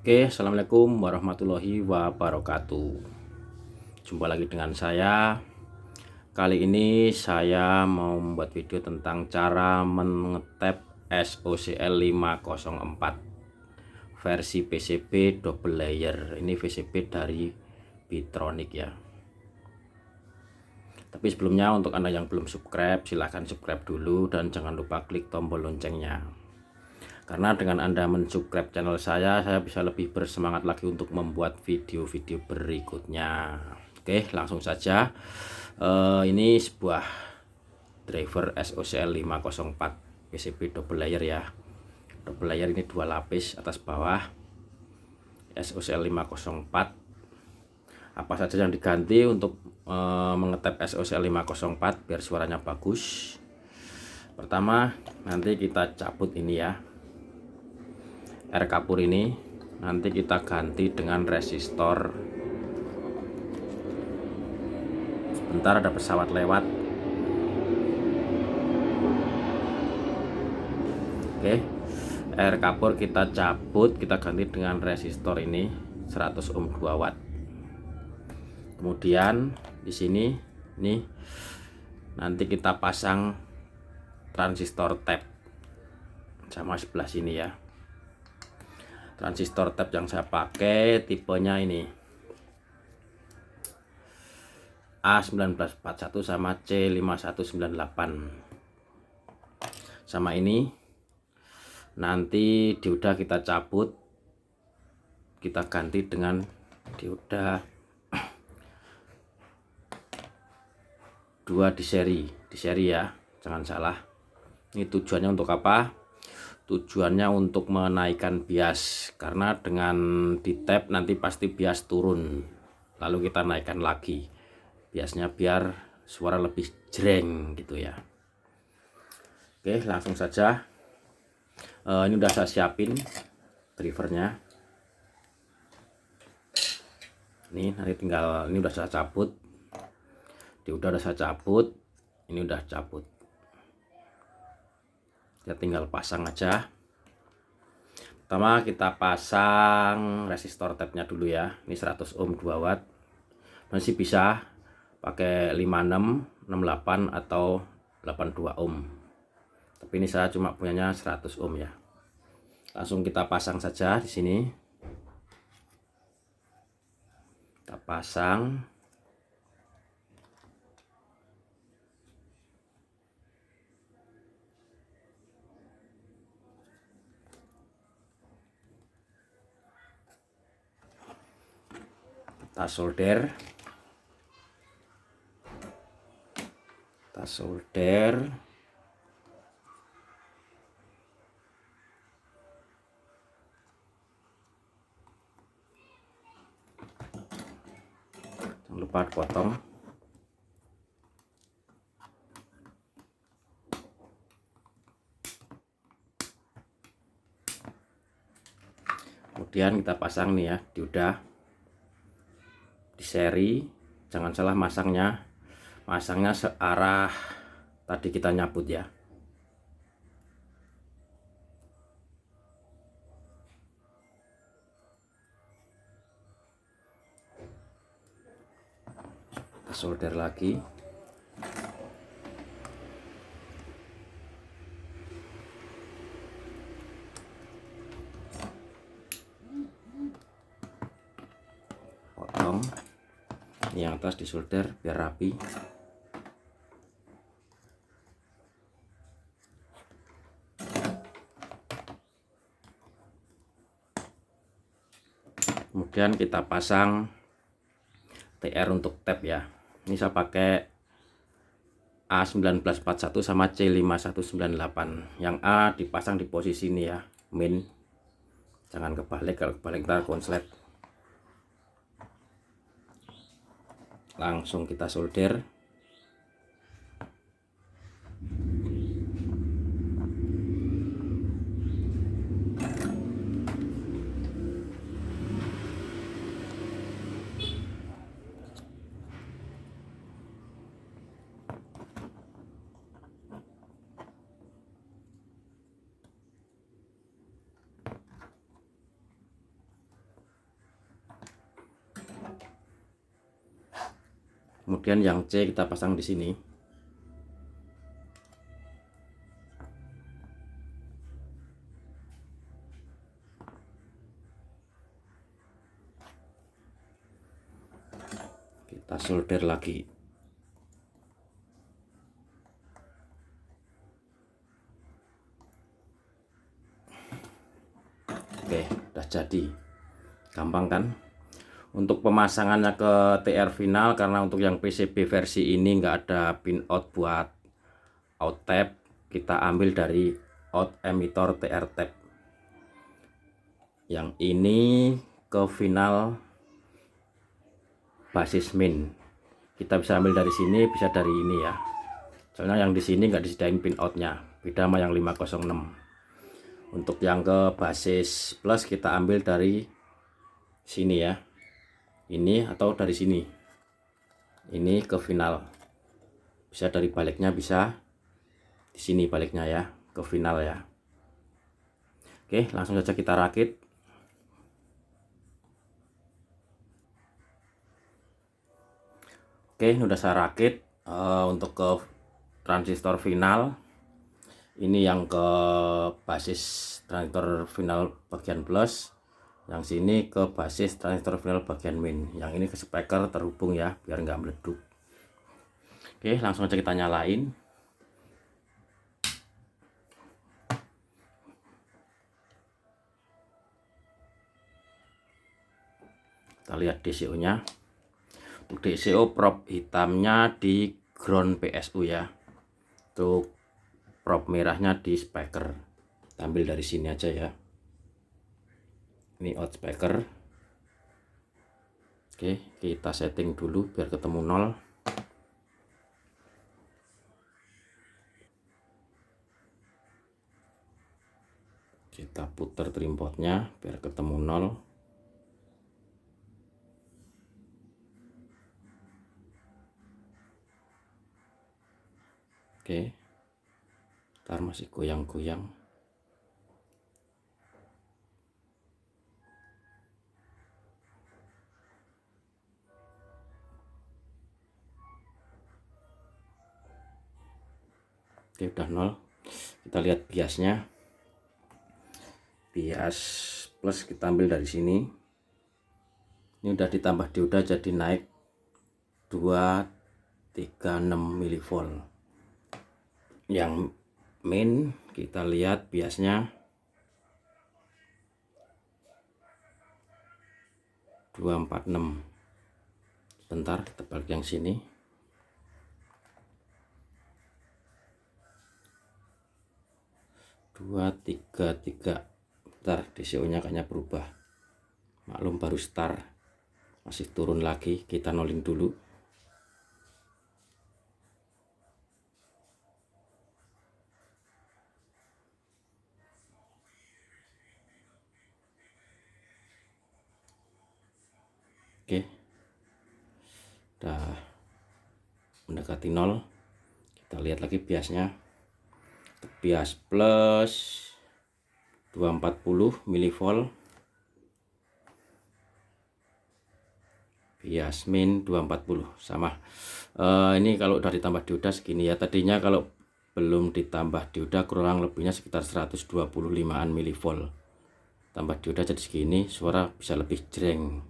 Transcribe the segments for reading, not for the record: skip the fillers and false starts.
Oke, assalamualaikum warahmatullahi wabarakatuh. Jumpa lagi dengan saya. Kali ini saya mau membuat video tentang cara mengetap SOCL 504 versi PCB double layer. Ini PCB dari Bitronic ya. Tapi sebelumnya, untuk Anda yang belum subscribe, silahkan subscribe dulu dan jangan lupa klik tombol loncengnya. Karena dengan Anda mensubscribe channel saya bisa lebih bersemangat lagi untuk membuat video-video berikutnya. Oke, langsung saja. Ini sebuah driver SOCL 504 PCB double layer ya. Double layer ini 2 lapis atas bawah. SOCL 504. Apa saja yang diganti untuk mengetap SOCL 504 biar suaranya bagus? Pertama, nanti kita cabut ini ya, air kapur ini nanti kita ganti dengan resistor. Sebentar, ada pesawat lewat. Oke, air kapur kita cabut, kita ganti dengan resistor ini 100 ohm 2 watt. Kemudian di sini nih nanti kita pasang transistor tap sama sebelah sini ya. Transistor tap yang saya pakai tipenya ini A1941 sama C5198. Sama ini nanti dioda kita cabut, kita ganti dengan dioda 2 di seri ya, jangan salah. Ini tujuannya untuk apa? Tujuannya untuk menaikkan bias, karena dengan di tap nanti pasti bias turun, lalu kita naikkan lagi biasnya biar suara lebih jreng gitu ya. Oke, langsung saja. Ini udah saya siapin drivernya. Ini nanti tinggal, ini udah saya cabut, udah saya cabut, ini udah cabut, ya tinggal pasang aja. Pertama kita pasang resistor tapnya dulu ya. Ini 100 ohm 2 watt. Masih bisa pakai 56, 68 atau 82 ohm. Tapi ini saya cuma punyanya 100 ohm ya. Langsung kita pasang saja di sini. Kita pasang. Kita solder. Jangan lupa potong. Kemudian kita pasang nih ya, dioda di seri. Jangan salah masangnya searah tadi kita nyabut ya. Kita solder lagi. Potong. Ini yang atas disolder biar rapi. Kemudian kita pasang TR untuk tap ya. Ini saya pakai A1941 sama C5198. Yang A dipasang di posisi ini ya, main. Jangan kebalik, kalau kebalik ntar konslet. Langsung kita solder. Kemudian yang C kita pasang di sini. Kita solder lagi. Oke, udah jadi. Gampang kan? Untuk pemasangannya ke TR final, karena untuk yang PCB versi ini nggak ada pin out buat out tab, kita ambil dari out emitter TR tab. Yang ini ke final basis min. Kita bisa ambil dari sini, bisa dari ini ya. Soalnya yang di sini nggak disediain pin outnya, beda sama yang 506. Untuk yang ke basis plus kita ambil dari sini ya. Ini atau dari sini. Ini ke final. Bisa dari baliknya, bisa di sini baliknya ya, ke final ya. Oke, langsung saja kita rakit. Oke, ini udah saya rakit. Untuk ke transistor final, ini yang ke basis transistor final bagian plus, yang sini ke basis transistor final bagian min, yang ini ke speaker terhubung ya, biar nggak meleduk. Oke, langsung aja kita nyalain. Kita lihat DCO nya. Untuk DCO prop hitamnya di ground PSU ya, untuk prop merahnya di speaker. Kita ambil dari sini aja ya. Ini out speaker. Oke, kita setting dulu biar ketemu 0. Kita putar trim potnya biar ketemu 0. Oke, ntar masih goyang-goyang. Oke, udah 0. Kita lihat biasnya. Bias plus kita ambil dari sini. Ini udah ditambah dioda jadi naik 236 mV. Yang main kita lihat biasnya 246. Bentar, kita balik yang sini. 233. Bentar, DCO nya kayaknya berubah. Maklum baru start, masih turun lagi. Kita nolin dulu. Oke, udah mendekati 0. Kita lihat lagi biasnya. Bias plus 240 mV, bias min 240 sama. Ini kalau udah ditambah dioda segini ya. Tadinya kalau belum ditambah dioda kurang lebihnya sekitar 125an mV. Tambah dioda jadi segini, suara bisa lebih jreng.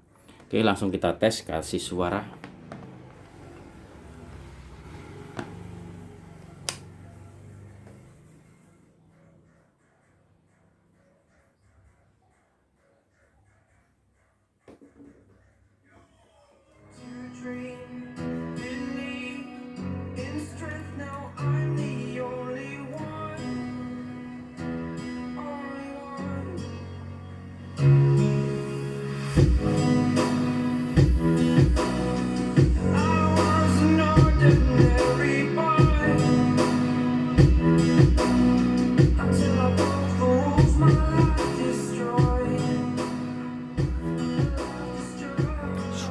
Oke, langsung kita tes kasih suara.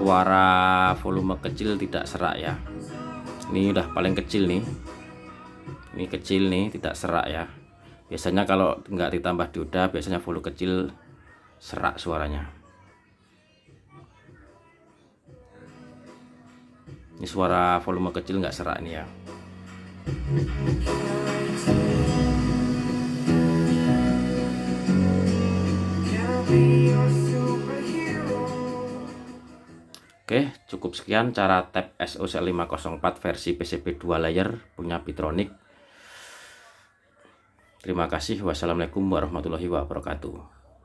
Suara volume kecil tidak serak ya. Ini udah paling kecil nih. Ini kecil nih, tidak serak ya. Biasanya kalau nggak ditambah dioda, biasanya volume kecil serak suaranya. Ini suara volume kecil nggak serak ini ya. Oke, cukup sekian cara tap SOC504 versi PCB 2 layer punya Bitronic. Terima kasih. Wassalamualaikum warahmatullahi wabarakatuh.